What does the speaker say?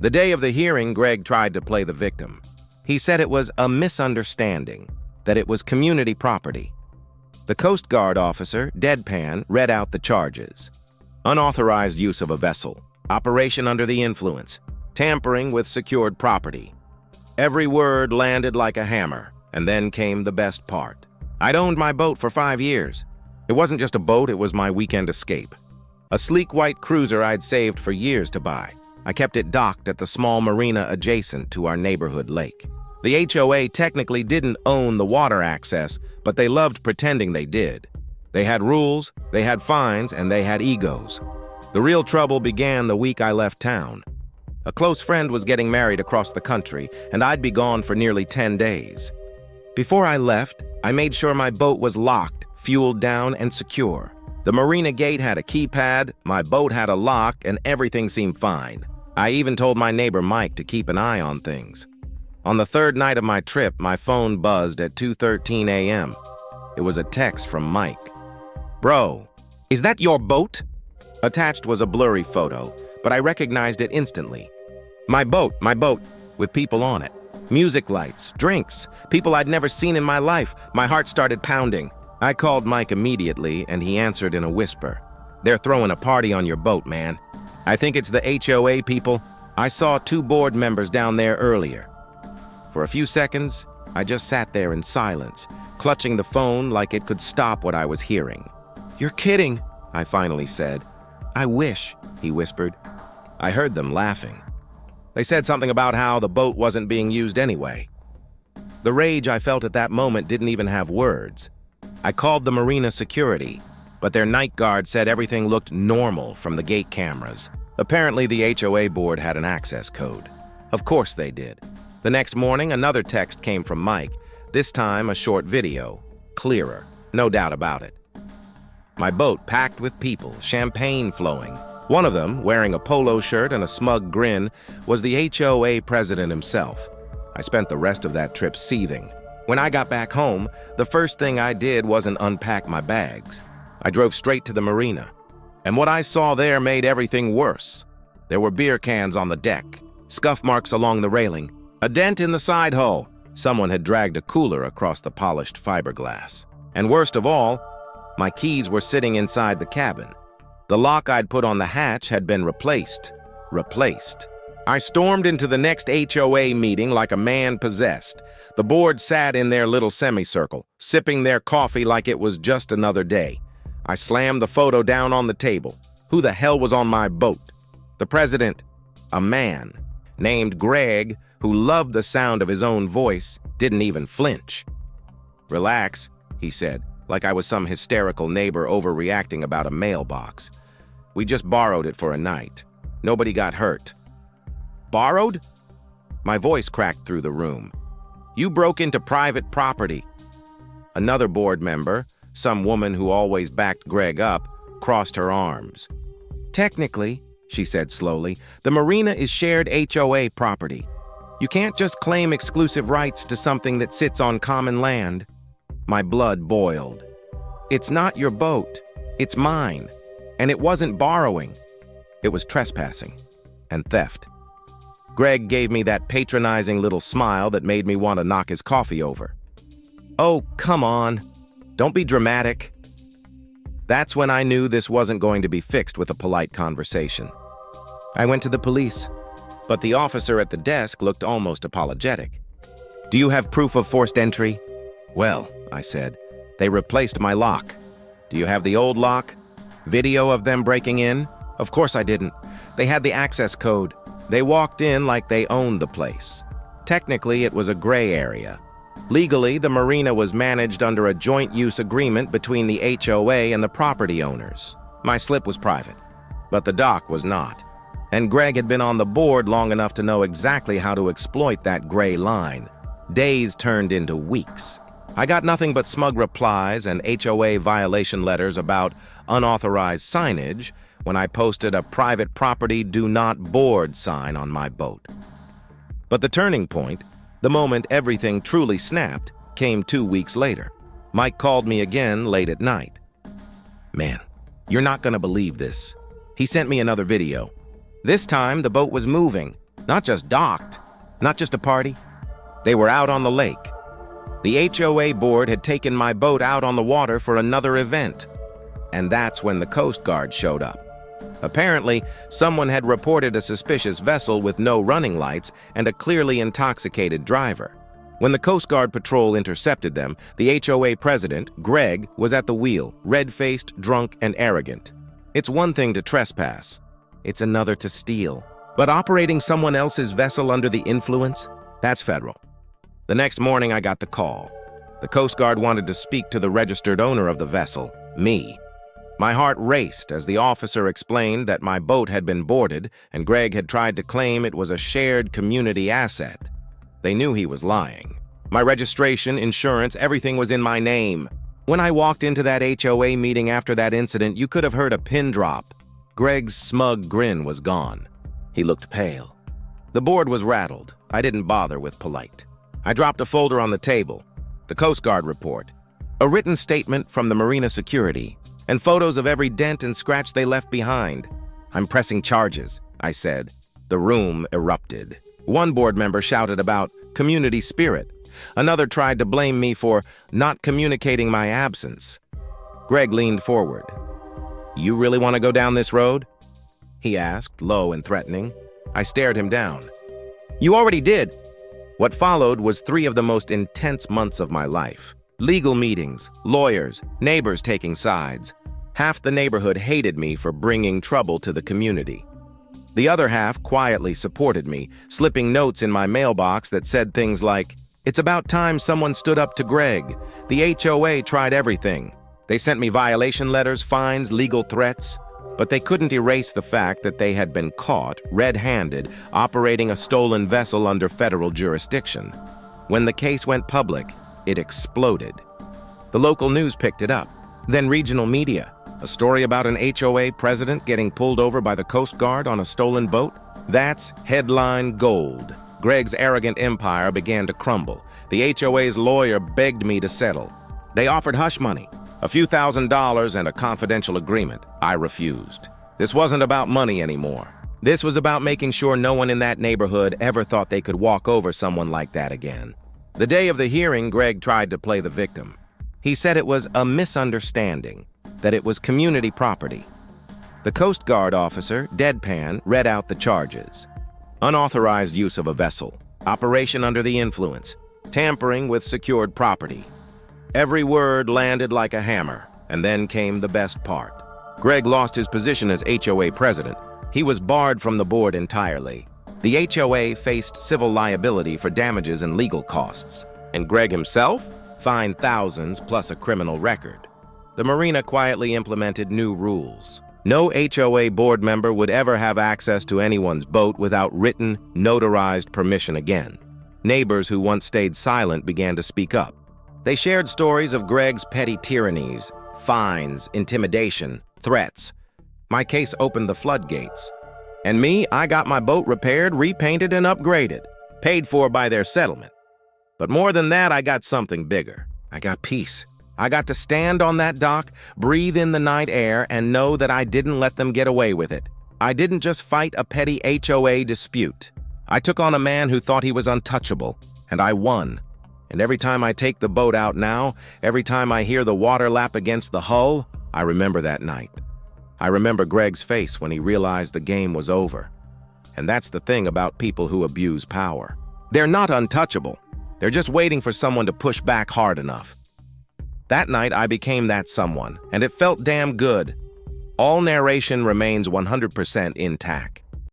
The day of the hearing, Greg tried to play the victim. He said it was a misunderstanding, that it was community property. The Coast Guard officer, deadpan, read out the charges. Unauthorized use of a vessel, operation under the influence, tampering with secured property. Every word landed like a hammer, and then came the best part. I'd owned my boat for 5 years. It wasn't just a boat, it was my weekend escape. A sleek white cruiser I'd saved for years to buy. I kept it docked at the small marina adjacent to our neighborhood lake. The HOA technically didn't own the water access, but they loved pretending they did. They had rules, they had fines, and they had egos. The real trouble began the week I left town. A close friend was getting married across the country, and I'd be gone for nearly 10 days. Before I left, I made sure my boat was locked, fueled down, and secure. The marina gate had a keypad, my boat had a lock, and everything seemed fine. I even told my neighbor Mike to keep an eye on things. On the third night of my trip, my phone buzzed at 2:13 a.m. It was a text from Mike. "Bro, is that your boat?" Attached was a blurry photo, but I recognized it instantly. My boat, with people on it. Music lights, drinks, people I'd never seen in my life. My heart started pounding. I called Mike immediately, and he answered in a whisper. "They're throwing a party on your boat, man. I think it's the HOA people. I saw 2 board members down there earlier." For a few seconds, I just sat there in silence, clutching the phone like it could stop what I was hearing. "You're kidding," I finally said. "I wish," he whispered. I heard them laughing. They said something about how the boat wasn't being used anyway. The rage I felt at that moment didn't even have words. I called the marina security, but their night guard said everything looked normal from the gate cameras. Apparently, the HOA board had an access code. Of course they did. The next morning, another text came from Mike, this time a short video. Clearer, no doubt about it. My boat packed with people, champagne flowing. One of them, wearing a polo shirt and a smug grin, was the HOA president himself. I spent the rest of that trip seething. When I got back home, the first thing I did wasn't unpack my bags. I drove straight to the marina. And what I saw there made everything worse. There were beer cans on the deck, scuff marks along the railing, a dent in the side hull. Someone had dragged a cooler across the polished fiberglass. And worst of all, my keys were sitting inside the cabin. The lock I'd put on the hatch had been replaced. I stormed into the next HOA meeting like a man possessed. The board sat in their little semicircle, sipping their coffee like it was just another day. I slammed the photo down on the table. Who the hell was on my boat? The president, a man named Greg, who loved the sound of his own voice, didn't even flinch. "Relax," he said, like I was some hysterical neighbor overreacting about a mailbox. "We just borrowed it for a night. Nobody got hurt." "Borrowed?" My voice cracked through the room. "You broke into private property." Another board member, some woman who always backed Greg up, crossed her arms. "Technically," she said slowly, "the marina is shared HOA property. You can't just claim exclusive rights to something that sits on common land." My blood boiled. "It's not your boat. It's mine. And it wasn't borrowing. It was trespassing and theft." Greg gave me that patronizing little smile that made me want to knock his coffee over. "Oh, come on. Don't be dramatic." That's when I knew this wasn't going to be fixed with a polite conversation. I went to the police, but the officer at the desk looked almost apologetic. "Do you have proof of forced entry?" "Well," I said, "they replaced my lock." "Do you have the old lock? Video of them breaking in?" "Of course I didn't. They had the access code. They walked in like they owned the place. Technically, it was a gray area. Legally, the marina was managed under a joint use agreement between the HOA and the property owners. My slip was private, but the dock was not. And Greg had been on the board long enough to know exactly how to exploit that gray line. Days turned into weeks. I got nothing but smug replies and HOA violation letters about unauthorized signage when I posted a private property do not board sign on my boat. But the turning point, the moment everything truly snapped, came 2 weeks later. Mike called me again late at night. "Man, you're not gonna believe this." He sent me another video. This time, the boat was moving. Not just docked, not just a party. They were out on the lake. The HOA board had taken my boat out on the water for another event. And that's when the Coast Guard showed up. Apparently, someone had reported a suspicious vessel with no running lights and a clearly intoxicated driver. When the Coast Guard patrol intercepted them, the HOA president, Greg, was at the wheel, red-faced, drunk, and arrogant. It's one thing to trespass. It's another to steal. But operating someone else's vessel under the influence? That's federal. The next morning, I got the call. The Coast Guard wanted to speak to the registered owner of the vessel, me. My heart raced as the officer explained that my boat had been boarded and Greg had tried to claim it was a shared community asset. They knew he was lying. My registration, insurance, everything was in my name. When I walked into that HOA meeting after that incident, you could have heard a pin drop. Greg's smug grin was gone. He looked pale. The board was rattled. I didn't bother with polite. I dropped a folder on the table. The Coast Guard report. A written statement from the Marina Security, and photos of every dent and scratch they left behind. I'm pressing charges, I said. The room erupted. One board member shouted about community spirit. Another tried to blame me for not communicating my absence. Greg leaned forward. You really want to go down this road? He asked, low and threatening. I stared him down. You already did. What followed was 3 of the most intense months of my life. Legal meetings, lawyers, neighbors taking sides. Half the neighborhood hated me for bringing trouble to the community. The other half quietly supported me, slipping notes in my mailbox that said things like, "It's about time someone stood up to Greg. The HOA tried everything." They sent me violation letters, fines, legal threats, but they couldn't erase the fact that they had been caught, red-handed, operating a stolen vessel under federal jurisdiction. When the case went public, it exploded. The local news picked it up, then regional media. A story about an HOA president getting pulled over by the Coast Guard on a stolen boat? That's headline gold. Greg's arrogant empire began to crumble. The HOA's lawyer begged me to settle. They offered hush money, a few $1,000s and a confidential agreement. I refused. This wasn't about money anymore. This was about making sure no one in that neighborhood ever thought they could walk over someone like that again. The day of the hearing, Greg tried to play the victim. He said it was a misunderstanding, that it was community property. The Coast Guard officer, deadpan, read out the charges. Unauthorized use of a vessel, operation under the influence, tampering with secured property. Every word landed like a hammer, and then came the best part. Greg lost his position as HOA president. He was barred from the board entirely. The HOA faced civil liability for damages and legal costs, and Greg himself fined thousands plus a criminal record. The marina quietly implemented new rules. No HOA board member would ever have access to anyone's boat without written, notarized permission again. Neighbors who once stayed silent began to speak up. They shared stories of Greg's petty tyrannies, fines, intimidation, threats. My case opened the floodgates. And me, I got my boat repaired, repainted, and upgraded, paid for by their settlement. But more than that, I got something bigger. I got peace. I got to stand on that dock, breathe in the night air, and know that I didn't let them get away with it. I didn't just fight a petty HOA dispute. I took on a man who thought he was untouchable, and I won. And every time I take the boat out now, every time I hear the water lap against the hull, I remember that night. I remember Greg's face when he realized the game was over. And that's the thing about people who abuse power. They're not untouchable. They're just waiting for someone to push back hard enough. That night, I became that someone, and it felt damn good. All narration remains 100% intact.